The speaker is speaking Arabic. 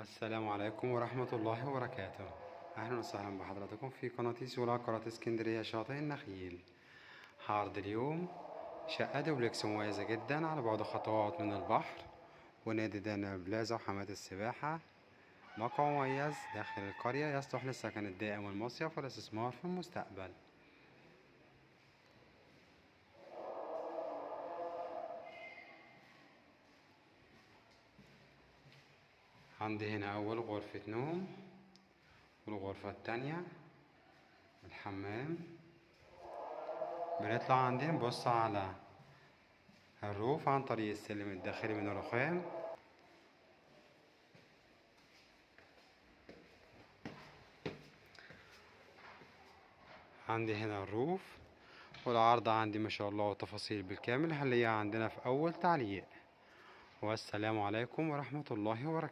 السلام عليكم ورحمة الله وبركاته. أهلا وسهلا بحضراتكم في قناة سولا قناة اسكندرية شاطئ النخيل. عرض اليوم شقة دوبلكس مميزة جدا على بعد خطوات من البحر ونادي دانا بلازا وحمامات السباحة. موقع مميز داخل القرية يصلح للسكن الدائم والمصيف والاستثمار في المستقبل. عندي هنا أول غرفة نوم والغرفة التانية الحمام. بنطلع عندي نبص على الروف عن طريق السلم الداخلي من الرخام. عندي هنا الروف والعرض عندي ما شاء الله وتفاصيل بالكامل هنلاقيها عندنا في أول تعليق. والسلام عليكم ورحمة الله وبركاته.